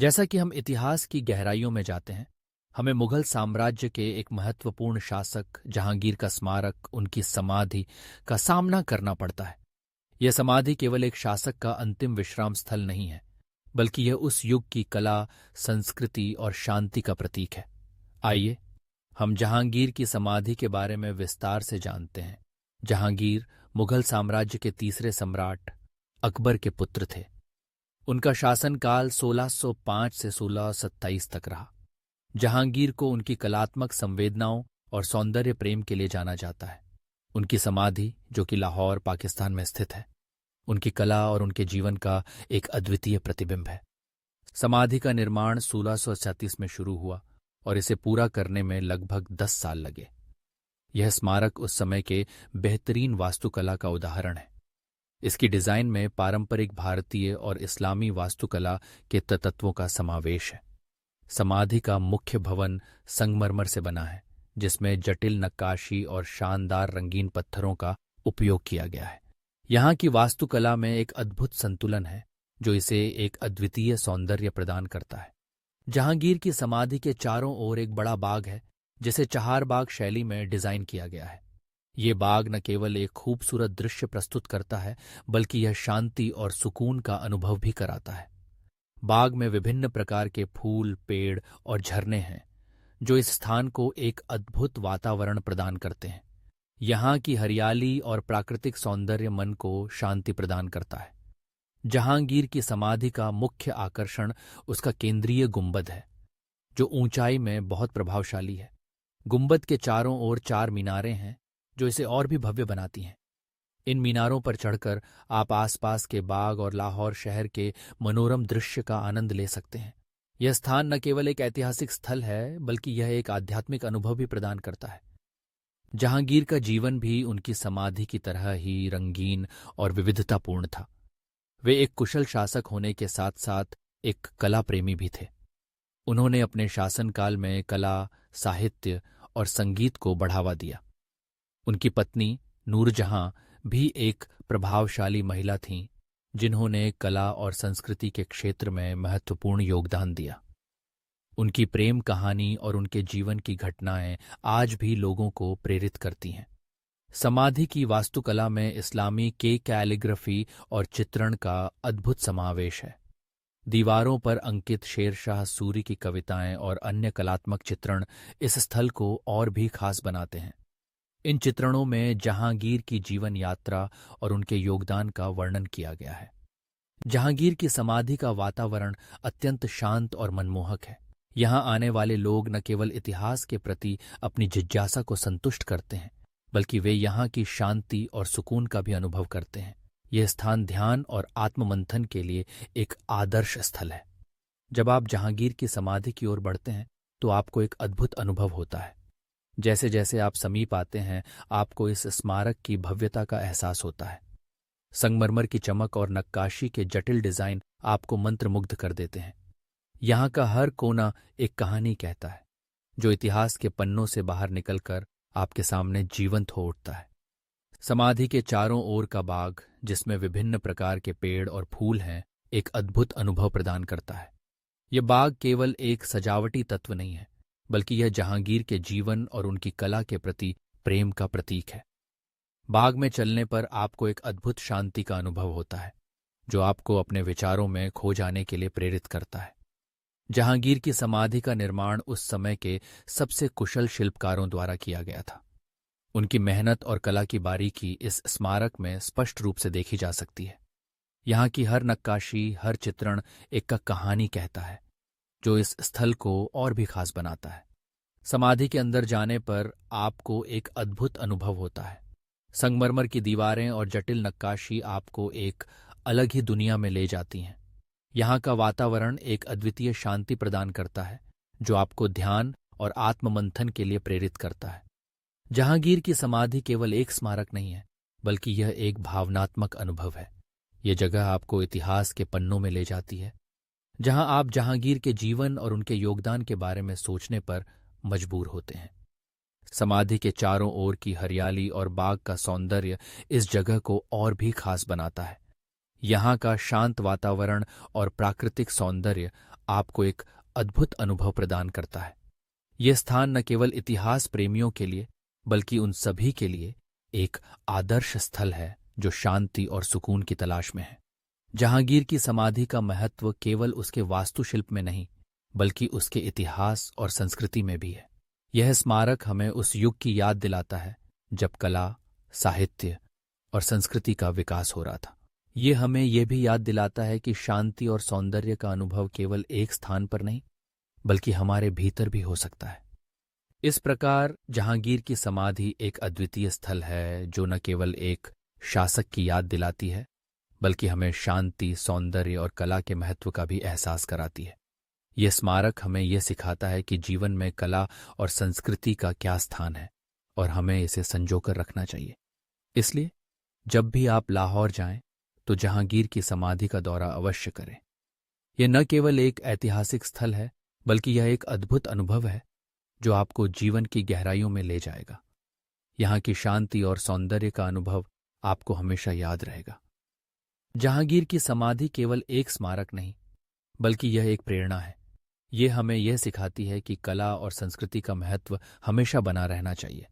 जैसा कि हम इतिहास की गहराइयों में जाते हैं, हमें मुगल साम्राज्य के एक महत्वपूर्ण शासक जहांगीर का स्मारक, उनकी समाधि का सामना करना पड़ता है। यह समाधि केवल एक शासक का अंतिम विश्राम स्थल नहीं है, बल्कि यह उस युग की कला, संस्कृति और शांति का प्रतीक है। आइए हम जहांगीर की समाधि के बारे में विस्तार से जानते हैं। जहांगीर मुगल साम्राज्य के तीसरे सम्राट अकबर के पुत्र थे। उनका शासनकाल 1605 से 1627 तक रहा। जहांगीर को उनकी कलात्मक संवेदनाओं और सौंदर्य प्रेम के लिए जाना जाता है। उनकी समाधि, जो कि लाहौर, पाकिस्तान में स्थित है, उनकी कला और उनके जीवन का एक अद्वितीय प्रतिबिंब है। समाधि का निर्माण 1636 में शुरू हुआ और इसे पूरा करने में लगभग 10 साल लगे। यह स्मारक उस समय के बेहतरीन वास्तुकला का उदाहरण है। इसकी डिजाइन में पारंपरिक भारतीय और इस्लामी वास्तुकला के तत्वों का समावेश है। समाधि का मुख्य भवन संगमरमर से बना है, जिसमें जटिल नक्काशी और शानदार रंगीन पत्थरों का उपयोग किया गया है। यहाँ की वास्तुकला में एक अद्भुत संतुलन है, जो इसे एक अद्वितीय सौंदर्य प्रदान करता है। जहांगीर की समाधि के चारों ओर एक बड़ा बाग है, जिसे चहारबाग शैली में डिजाइन किया गया है। ये बाग न केवल एक खूबसूरत दृश्य प्रस्तुत करता है, बल्कि यह शांति और सुकून का अनुभव भी कराता है। बाग में विभिन्न प्रकार के फूल, पेड़ और झरने हैं, जो इस स्थान को एक अद्भुत वातावरण प्रदान करते हैं। यहाँ की हरियाली और प्राकृतिक सौंदर्य मन को शांति प्रदान करता है। जहांगीर की समाधि का मुख्य आकर्षण उसका केंद्रीय गुंबद है, जो ऊंचाई में बहुत प्रभावशाली है। गुंबद के चारों ओर 4 मीनारें हैं, जो इसे और भी भव्य बनाती हैं। इन मीनारों पर चढ़कर आप आसपास के बाग और लाहौर शहर के मनोरम दृश्य का आनंद ले सकते हैं। यह स्थान न केवल एक ऐतिहासिक स्थल है, बल्कि यह एक आध्यात्मिक अनुभव भी प्रदान करता है। जहांगीर का जीवन भी उनकी समाधि की तरह ही रंगीन और विविधतापूर्ण था। वे एक कुशल शासक होने के साथ साथ एक कला प्रेमी भी थे। उन्होंने अपने शासनकाल में कला, साहित्य और संगीत को बढ़ावा दिया। उनकी पत्नी नूरजहां भी एक प्रभावशाली महिला थीं, जिन्होंने कला और संस्कृति के क्षेत्र में महत्वपूर्ण योगदान दिया। उनकी प्रेम कहानी और उनके जीवन की घटनाएं आज भी लोगों को प्रेरित करती हैं। समाधि की वास्तुकला में इस्लामी कैलीग्राफी और चित्रण का अद्भुत समावेश है। दीवारों पर अंकित शेरशाह सूरी की कविताएं और अन्य कलात्मक चित्रण इस स्थल को और भी खास बनाते हैं। इन चित्रणों में जहांगीर की जीवन यात्रा और उनके योगदान का वर्णन किया गया है। जहांगीर की समाधि का वातावरण अत्यंत शांत और मनमोहक है। यहाँ आने वाले लोग न केवल इतिहास के प्रति अपनी जिज्ञासा को संतुष्ट करते हैं, बल्कि वे यहाँ की शांति और सुकून का भी अनुभव करते हैं। यह स्थान ध्यान और आत्ममंथन के लिए एक आदर्श स्थल है। जब आप जहांगीर की समाधि की ओर बढ़ते हैं, तो आपको एक अद्भुत अनुभव होता है। जैसे जैसे आप समीप आते हैं, आपको इस स्मारक की भव्यता का एहसास होता है। संगमरमर की चमक और नक्काशी के जटिल डिजाइन आपको मंत्रमुग्ध कर देते हैं। यहाँ का हर कोना एक कहानी कहता है, जो इतिहास के पन्नों से बाहर निकलकर आपके सामने जीवंत हो उठता है। समाधि के चारों ओर का बाग, जिसमें विभिन्न प्रकार के पेड़ और फूल हैं, एक अद्भुत अनुभव प्रदान करता है। यह बाग केवल एक सजावटी तत्व नहीं है, बल्कि यह जहांगीर के जीवन और उनकी कला के प्रति प्रेम का प्रतीक है। बाग में चलने पर आपको एक अद्भुत शांति का अनुभव होता है, जो आपको अपने विचारों में खो जाने के लिए प्रेरित करता है। जहांगीर की समाधि का निर्माण उस समय के सबसे कुशल शिल्पकारों द्वारा किया गया था। उनकी मेहनत और कला की बारीकी इस स्मारक में स्पष्ट रूप से देखी जा सकती है। यहाँ की हर नक्काशी, हर चित्रण एक का कहानी कहता है, जो इस स्थल को और भी खास बनाता है। समाधि के अंदर जाने पर आपको एक अद्भुत अनुभव होता है। संगमरमर की दीवारें और जटिल नक्काशी आपको एक अलग ही दुनिया में ले जाती हैं। यहाँ का वातावरण एक अद्वितीय शांति प्रदान करता है, जो आपको ध्यान और आत्ममंथन के लिए प्रेरित करता है। जहांगीर की समाधि केवल एक स्मारक नहीं है, बल्कि यह एक भावनात्मक अनुभव है। यह जगह आपको इतिहास के पन्नों में ले जाती है, जहां आप जहांगीर के जीवन और उनके योगदान के बारे में सोचने पर मजबूर होते हैं। समाधि के चारों ओर की हरियाली और बाग का सौंदर्य इस जगह को और भी खास बनाता है। यहाँ का शांत वातावरण और प्राकृतिक सौंदर्य आपको एक अद्भुत अनुभव प्रदान करता है। यह स्थान न केवल इतिहास प्रेमियों के लिए बल्कि उन सभी के लिए एक आदर्श स्थल है जो शांति और सुकून की तलाश में है। जहांगीर की समाधि का महत्व केवल उसके वास्तुशिल्प में नहीं बल्कि उसके इतिहास और संस्कृति में भी है। यह स्मारक हमें उस युग की याद दिलाता है जब कला, साहित्य और संस्कृति का विकास हो रहा था। ये हमें यह भी याद दिलाता है कि शांति और सौंदर्य का अनुभव केवल एक स्थान पर नहीं बल्कि हमारे भीतर भी हो सकता है। इस प्रकार जहांगीर की समाधि एक अद्वितीय स्थल है जो न केवल एक शासक की याद दिलाती है बल्कि हमें शांति, सौंदर्य और कला के महत्व का भी एहसास कराती है। यह स्मारक हमें यह सिखाता है कि जीवन में कला और संस्कृति का क्या स्थान है और हमें इसे संजोकर रखना चाहिए। इसलिए जब भी आप लाहौर जाएं तो जहांगीर की समाधि का दौरा अवश्य करें। यह न केवल एक ऐतिहासिक स्थल है बल्कि यह एक अद्भुत अनुभव है जो आपको जीवन की गहराइयों में ले जाएगा। यहाँ की शांति और सौंदर्य का अनुभव आपको हमेशा याद रहेगा। जहांगीर की समाधि केवल एक स्मारक नहीं बल्कि यह एक प्रेरणा है। यह हमें यह सिखाती है कि कला और संस्कृति का महत्व हमेशा बना रहना चाहिए।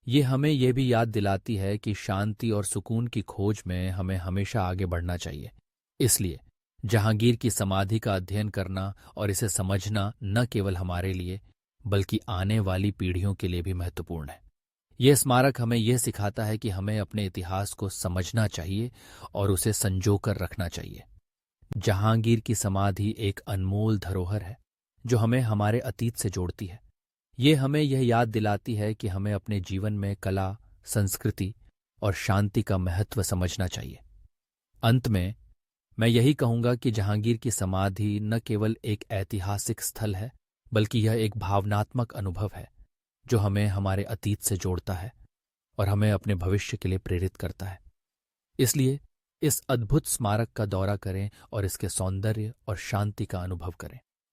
यह हमें यह भी याद दिलाती है कि शांति और सुकून की खोज में हमें हमेशा आगे बढ़ना चाहिए। इसलिए जहांगीर की समाधि का अध्ययन करना और इसे समझना न केवल हमारे लिए बल्कि आने वाली पीढ़ियों के लिए भी महत्वपूर्ण है। यह स्मारक हमें यह सिखाता है कि हमें अपने इतिहास को समझना चाहिए और उसे संजोकर रखना चाहिए। जहांगीर की समाधि एक अनमोल धरोहर है जो हमें हमारे अतीत से जोड़ती है। यह हमें यह याद दिलाती है कि हमें अपने जीवन में कला, संस्कृति और शांति का महत्व समझना चाहिए। अंत में मैं यही कहूंगा कि जहांगीर की समाधि न केवल एक ऐतिहासिक स्थल है बल्कि यह एक भावनात्मक अनुभव है जो हमें हमारे अतीत से जोड़ता है और हमें अपने भविष्य के लिए प्रेरित करता है। इसलिए इस अद्भुत स्मारक का दौरा करें और इसके सौंदर्य और शांति का अनुभव करें।